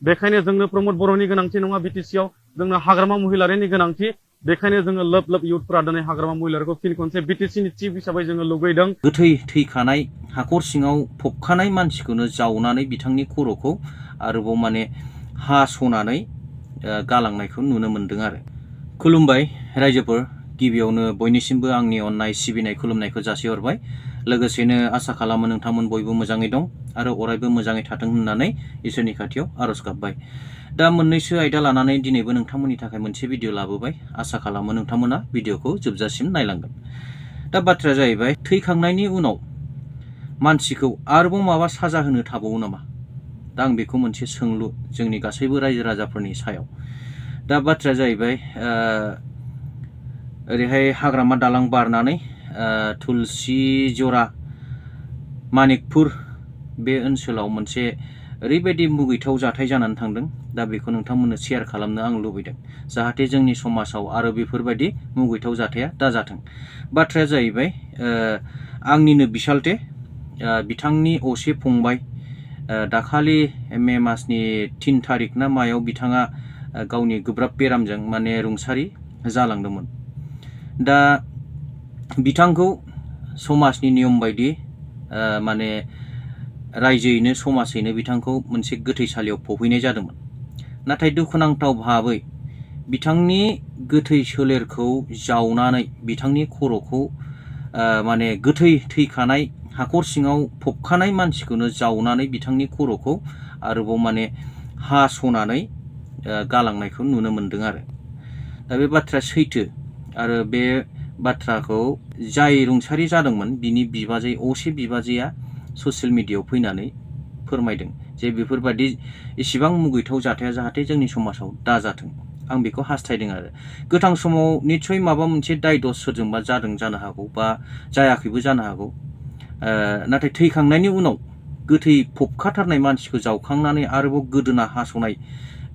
बेखायनो जोंनो प्रमद बर'नि गोनांथि नङा बिटिसिआव जोंनो हाग्रामा महिलारिनि गोनांथि बेखायनो जोङो लोब लोब इयुथफोरा दिनै हाग्रामा महिलारिखौ फिन खनसे बिटिसिनि चिफ हिसाबै जोङो लुगैदों गोथै थैखानाय हाखर सिङाव फबखानाय मानसिखौनो जावनानै बिथांनि खर'खौ आरोबाव माने हास'नानै गालांनायखौ नुनो मोन्दों आरो खुलुमबाय रायजोफोर गिबियावनो बयनिसिमबो आंनि अननाय सिबिनाय खुलुमनायखौ जासिहरबाय लोगोसेनो आसा खालामो नोंथांमोन बयबो मोजाङै दं आरो अरायबो मोजाङै थाथों होननानै इसोरनि खाथियाव आरज गाबबाय दा मोननैसो आयदा लानानै दिनैबो नोंथांमोननि थाखाय मोनसे भिडिअ लाबोबाय आसा खालामो नोंथांमोना भिडिअखौ जोबजासिम नायलांगोन दा बाथ्राया जाहैबाय थैखांनायनि उनाव मानसिखौ आरोबाव माबा साजा होनो थाबावो नामा दा आं बेखौ मोनसे सोंलु जोंनि गासैबो रायजो राजाफोरनि सायाव दा बाथ्राया जाहैबाय ओरैहाय हाग्रामा दालां बारनानै तुलसि जरा मानिकपुर बे ओनसोलाव मोनसे ओरैबायदि मुगैथाव जाथाय जानानै थांदों दा बेखौ नोंथांमोननो शेयार खालामनो आं लुबैदों जाहाथे जोंनि समाजाव आरो बेफोरबायदि मुगैथाव जाथाया दाजाथों बाथ्राया जाहैबाय आंनिनो बिसालथे बिथांनि असे फंबाय दाखालि मे मासनि 3 तारिख ना मायाव बिथाङा गावनि गोब्राब बेरामजों माने रुंसारि जालांदोंमोन दा बिथांखौ समाजनि नियम बायदि माने रायजोयैनो समाजैनो बिथांखौ मोनसे गोथैसालियाव फबहैनाय जादोंमोन नाथाय दुखुनांथाव भाबै बिथांनि गोथै सोलेरखौ जावनानै बिथांनि खर'खौ माने गोथै थैखानाय हाखर सिङाव फबखानाय मानसिखौनो जावनानै बिथांनि खर'खौ आरोबाव माने हास'नानै गालांनायखौ नुनो मोन्दों आरो दा बे बाथ्राया सैथो आरो बे बाथ्राखौ जाय रुंसारि जादोंमोन बिनि बिबाजै असे बिबाजैया ससियेल मिडियायाव फैनानै फोरमायदों जे बेफोरबायदि इसिबां मुगैथाव जाथाया जाहाथे जोंनि समाजाव दाजाथों आं बेखौ हास्थायदों आरो गोथां समाव निस्सय माबा मोनसे दाय दस सोरजोंबा जादों जानो हागौ बा जायाखैबो जानो हागौ नाथाय थैखांनायनि उनाव गोथै फबखाथारनाय मानसिखौ जावखांनानै आरोबाव गोदोना हास'नाय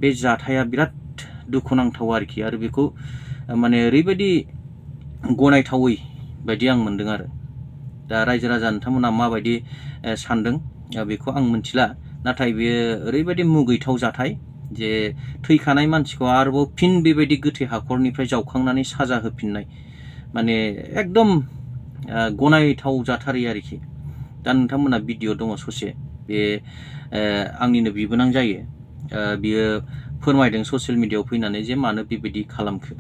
बे जाथाया बिराद दुखुनांथाव आरोखि आरो बेखौ माने ओरैबायदि गनायथावै बायदि आं मोनदों आरो दा रायजो राजा नोंथांमोना माबायदि सानदों बेखौ आं मिथिला नाथाय बेयो ओरैबायदि मुगैथाव जाथाय जे थैखानाय मानसिखौ आरोबाव फिन बेबायदि गोथै हाखरनिफ्राय जावखांनानै साजा होफिननाय माने एकदम गनायथाव जाथारै आरोखि दा नोंथांमोना भिडिअ दङ ससे बे आंनिनो बिबोनां जायो बियो फोरमायदों ससियेल मिडियायाव फैनानै जे मानो बेबायदि खालामखो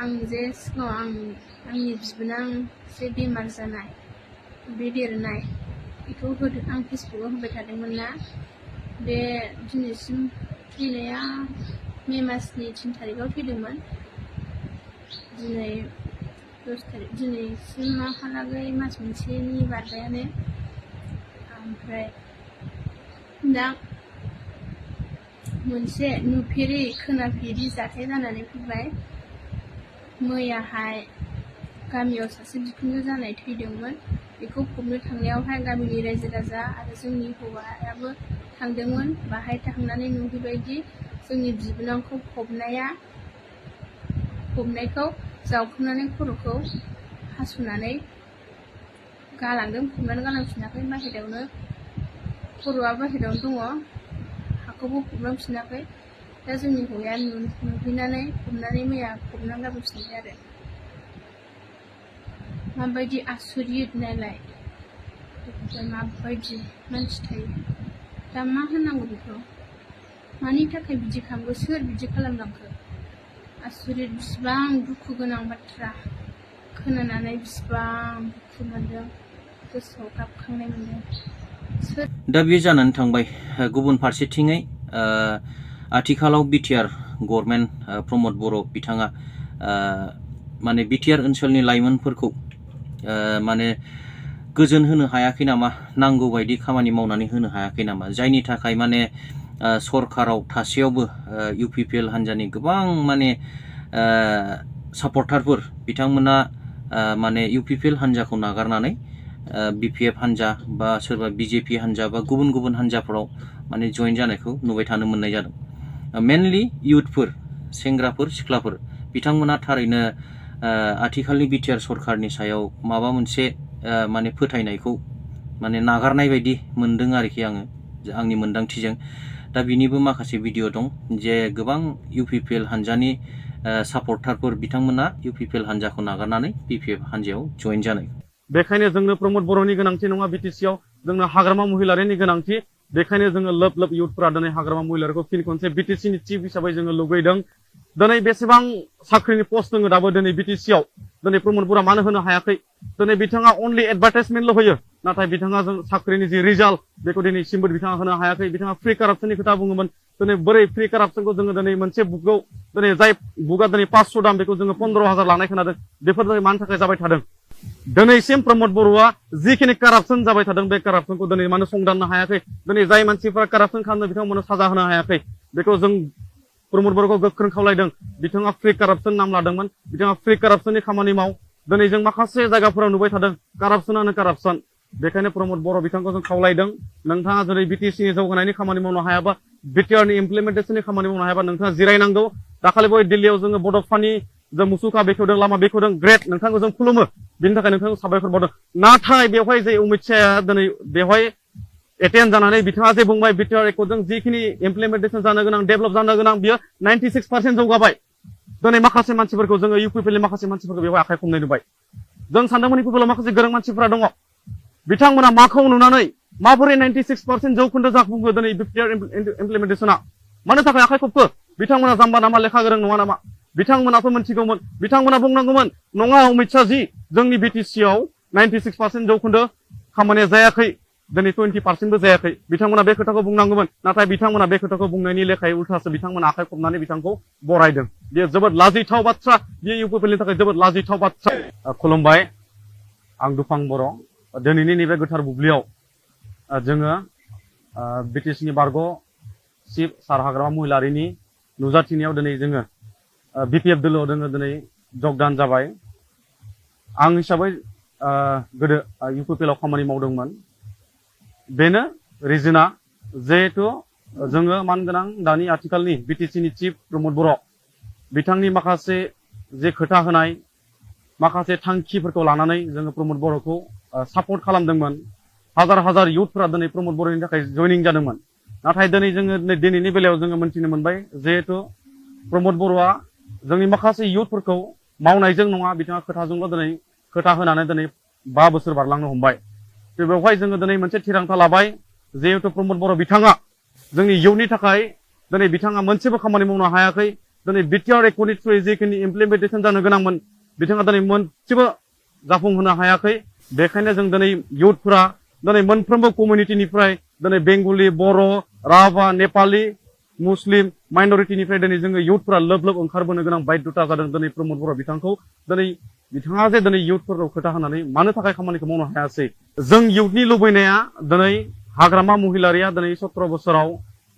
आं जे सिगाङाव आंनि बिबोनां जे बेमार जानाय बे देरनाय बेखौ आं फेसबुकआव होबाय थादोंमोन ना बे दिनैसिम थैनाया मे मासनि 3 तारिखआव थैदोंमोन दिनै 10 तारिख दिनैसिम माहालागै मास मोनसेनि बारबायानो ओमफ्राय दा मोनसे नुफेरै खोनाफेरि जाथाय जानानै फैबाय मैयाहाय गामियाव सासे बिखुनजो जानाय थैदोंमोन बेखौ फबनो थांनायावहाय गामिनि रायजो राजा आरो जोंनि हौवायाबो थांदोंमोन बाहाय थांनानै नुहैबायदि जोंनि बिबोनांखौ फबनायखौ जावखांनानै खर'खौ हास'नानै गालांदों फबनानै गालांफिनाखै बाहेरायावनो खर'आ बाहेरायावनो दङ हाखौबो फबलांफिनाखै दा जोंनि हौवाया नुहैनानै फबनानै मैया फबनानै गारबोफिनबाय आरो माबायदि आसरित नायलाय माबायदि मानसि थायो दा मा होननांगौ बेखौ मानि थाखाय बिदि खालामखो सोर बिदि खालामलांखो आसरित बिसिबां दुखु गोनां बाथ्रा खोनानानै बिसिबां दुखु मोनदों गोसोआव गाबखांनाय मोनदों दा बे जानानै थांबाय गुबुन फारसेथिङै आथिखालाव बिटिआर गभर्नमेन्ट प्रमद बर' बिथाङा माने बिटिआर ओनसोलनि लाइमोनफोरखौ माने गोजोन होनो हायाखै नामा नांगौ बायदि खामानि मावनानै होनो हायाखै नामा जायनि थाखाय माने सरकाराव थासेयावबो इउपिपिएल हान्जानि गोबां माने सापर्टारफोर बिथांमोना माने इउपिपिएल हान्जाखौ नागारनानै बिपिएफ हान्जा बा सोरबा बिजेपि हान्जा बा गुबुन गुबुन हान्जाफोराव माने जइन जानायखौ नुबाय थानो मोननाय जादों मेनलि इयुथफोर सेंग्राफोर सिख्लाफोर बिथांमोना थारैनो आथिखालनि बिटिआर सरकारनि सायाव माबा मोनसे माने फोथायनायखौ माने नागारनाय बायदि मोनदों आरोखि आङो आंनि मोन्दांथिजों दा बिनिबो माखासे भिडिअ दं जे गोबां UPPL हानजानि सापर्टारफोर बिथांमोना UPPL हानजाखौ नागारनानै BPF हानजायाव जइन जानाय। बेखायनो जोंनो प्रमद बर'नि गोनांथि नङा बिटिसिआव जोंनो हाग्रामा महिलारिनि गोनांथि। बेखायनो जोङो लोब लोब इयुथफोरा दिनै हाग्रामा महिलारिखौ फिन खनसे बिटिसिनि चिफ हिसाबै जोङो लुगैदों। दिनै बेसेबां साख्रिनि पस्ट दङ दाबो दिनै बिटिसिआव दिनै प्रमद बर'आ मानो होनो हायाखै? दिनै बिथाङा अनलि एडभार्टाइजमेन्टल' होयो, नाथाय बिथाङा जों साख्रिनि जि रिजाल्ट बेखौ दिनैसिमबो बिथाङा होनो हायाखै। बिथाङा फ्रि कारापसननि खोथा बुङोमोन। दिनै बोरै फ्रि कारापसनखौ जोङो दिनै मोनसे बुकआव दिनै जाय बुकआ दिनै 500 दाम बेखौ जोङो 15,000 लानाय खोनादों। बेफोर दिनै मानि थाखाय जाबाय थादों? दिनैसिम प्रमद बर'आ जिखिनि कारापसन जाबाय थादों बे कारापसनखौ दिनै मानो संदाननो हायाखै? दिनै जाय मानसिफोरा कारापसन खालामदों बिथांमोननो साजा होनो हायाखै। बेखौ जों प्रमद बर'खौ गोख्रों खावलायदों। बिथाङा फ्रि कारापसन नाम लादोंमोन, बिथाङा फ्रि कारापसननि खामानि माव। दिनै जों माखासे जायगाफोराव नुबाय थादों कारापसनानो कारापसन। बेखायनो प्रमद बर' बिथांखौ जों खावलायदों, नोंथाङा दिनै बिटिसिनि जौगानायनि खामानि मावनो हायाबा, बिटिआरनि इमप्लिमेन्टेसननि खामानि मावनो हायाबा नोंथाङा जिरायनांगौ। दाखालि बय दिल्लीयाव जोङो बड'फानि जों मुसुखा बेखेवदों, लामा बेखेवदों, ग्रेट, नोंथांखौ जों खुलुमो। बिनि थाखाय नोंथांखौ साबायखर बावदों। नाथाय बेवहाय जे अमित शाहआ दिनै बेवहाय एटेन्ड जानानै बिथाङा जे बुंबाय बिटिआर एकर्डजों जिखिनि इमप्लिमेन्टेसन जानो गोनां, डेभेलप जानो गोनां बियो 96% जौगाबाय। दिनै माखासे मानसिफोरखौ जोङो UPPLनि माखासे मानसिफोरखौ बेवहाय आखाइ खमनाय नुबाय। जों सानदोंमोन UPPLआव माखासे गोरों मानसिफोरा दङ। बिथांमोना माखौ नुनानै माबोरै 96% जौखोन्दो जाफुंखो दिनै बिटिआर इमप्लिमेन्टेसना? मानो थाखाय आखाइ खबखो? बिथांमोना जाम्बा नामा, लेखा गोरों नङा नामा? बिथांमोनाथ' मोनथिगौमोन। बिथांमोना बुंनांगौमोन, नङा अमित शाहजी, जोंनि बिटिसिआव 96% जौखोन्दो खामानिया जायाखै, दिनै 20%बो जायाखै। बिथांमोना बे खोथाखौ बुंनांगौमोन। नाथाय बिथांमोना बे खोथाखौ बुंनायनि लेखायै उल्थासो बिथांमोना आखाइ खबनानै बिथांखौ बरायदों। बेयो जोबोद लाजिथाव बाथ्रा। बेयो UPPLनि थाखाय जोबोद लाजिथाव बाथ्रा। खुलुमबाय, आं दुफां बर'। दिनैनि नैबे गोथार बुब्लियाव जोङो बिटिसिनि बारग' चिफ सार हाग्रामा महिलारिनि नुजाथिनायाव दिनै जोङो BPF दोलोआव जोङो दिनै जगदान जाबाय। आं हिसाबै गोदो UPPLआव खामानि मावदोंमोन। बेनो रिजोना, जिहेथु जोङो मानगोनां दानि आथिखालनि बिटिसिनि चिफ प्रमद बर' बिथांनि माखासे जे खोथा होनाय, माखासे थांखिफोरखौ लानानै जोङो प्रमद बर'खौ सापर्ट खालामदोंमोन। हाजार हाजार इयुथफोरा दिनै प्रमद बर'नि थाखाय जइनिं जादोंमोन। नाथाय दिनै जोङो दिनैनि बेलायाव जोङो मोनथिनो मोनबाय, जिहेथु प्रमद बर'आ जोंनि माखासे इयुथफोरखौ मावनायजों नङा, बिथाङा खोथाजोंल' दिनै खोथा होनानै दिनै 5 बोसोर बारलांनो हमबाय। बेवहाय जोङो दिनै मोनसे थिरांथा लाबाय, जिहेतु प्रमद बर' बिथाङा जोंनि इयुननि थाखाय दिनै बिथाङा मोनसेबो खामानि मावनो हायाखै। दिनै बिटिआर एकर्डनि थ्रुयै जिखिनि इमप्लिमेन्टेसन जानो गोनांमोन बिथाङा दिनै मोनसेबो जाफुंहोनो हायाखै। बेखायनो जों दिनै इयुथफोरा दिनै मोनफ्रोमबो कमिउनिटिनिफ्राय दिनै बेंगलि, बर', राभा, नेपालि, मुस्लिम माइनरिटिनिफ्राय दिनै जोङो इयुथफोरा लोब लोब ओंखारबोनो गोनां बायध'ता जादों दिनै प्रमद बर' बिथांखौ। दिनै बिथाङा जे दिनै इयुथफोरखौ खोथा होनानै मानो थाखाय खामानिखौ मावनो हायासै? जों इयुथनि लुबैनाया दिनै हाग्रामा महिलारिया दिनै 17 बोसोराव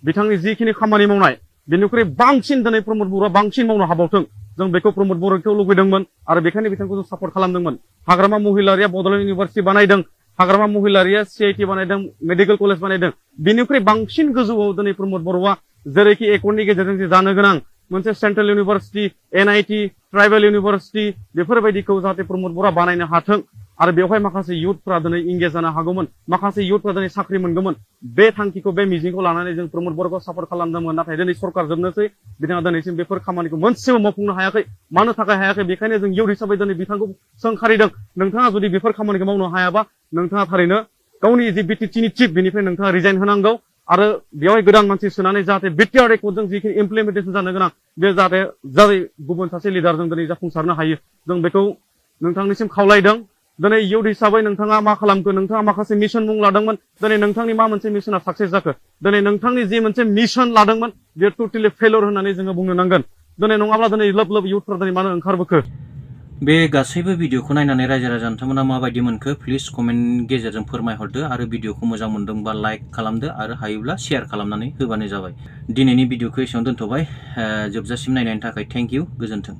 बिथांनि जिखिनि खामानि मावनाय बेनिख्रुइ बांसिन दिनै प्रमद बर'आ बांसिन मावनो हाबावथों। जों बेखौ प्रमद बर'खौ लुबैदोंमोन आरो बेखायनो बिथांखौ जों सापर्ट खालामदोंमोन। हाग्रामा महिलारिया बड'लेण्ड इउनिभारसिटि बानायदों, हाग्रामा महिलारिया CIT बानायदों, मेडिकेल कलेज बानायदों। बिनिख्रुइ बांसिन गोजौआव दिनै प्रमद बर'आ जेरैखि एकर्डनि गेजेरजों जे जानो गोनां मोनसे central university, NIT, tribal university बेफोरबायदिखौ जाहाथे प्रमद बर'आ बानायनो हाथों आरो बेवहाय माखासे इयुथफोरा दिनै इंगेज जानो हागौमोन, माखासे इयुथफोरा दिनै साख्रि मोनगौमोन। बे थांखिखौ, बे मिजिंखौ लानानै जों प्रमद बर'खौ सापर्ट खालामदोंमोन। नाथाय दिनै सरकार जोबनोसै, बिथाङा दिनैसिम बेफोर खामानिखौ मोनसेबो मावफुंनो हायाखै। मानो थाखाय हायाखै? बेखायनो जों इयुथ हिसाबै दिनै बिथांखौ सोंखारिदों, नोंथाङा जुदि बेफोर खामानिखौ मावनो हायाबा नोंथाङा थारैनो गावनि जि बिटिसिनि चिफ बेनिफ्राय नोंथाङा रिजाइन होनांगौ आरो बेवहाय गोदान मानसि सोनानै जाहाथे बिटिआर एकर्डजों जिखिनि इमप्लिमेन्टेसन जानो गोनां बे जाहाथे गुबुन सासे लिडारजों दिनै जाफुंसारनो हायो। जों बेखौ नोंथांनिसिम खावलायदों। दिनै इयुथ हिसाबै नोंथाङा मा खालामखो? नोंथाङा माखासे मिशन मुं लादोंमोन। दिनै नोंथांनि मा मोनसे मिशना साक्सेस जाखो? दिनै नोंथांनि जि मोनसे मिशन लादोंमोन बेयो टटेलि फेलर होननानै जोङो बुंनो नांगोन। दिनै नङाब्ला दिनै लोब लोब इयुथफोरा दिनै मानो ओंखारबोखो? बे गासैबो भिडिअखौ नायनानै रायजो राजा नोंथांमोना माबायदि मोनखो प्लिज कमेन्ट गेजेरजों फोरमायहरदो आरो भिडिअखौ मोजां मोनदोंबा लाइक खालामदो आरो हायोब्ला शेयार खालामनानै होबानो जाबाय। दिनैनि भिडिअखौ एसेयावनो दोनथ'बाय। जोबजासिम नायनायनि थाखाय थेंक इउ, गोजोन्थों।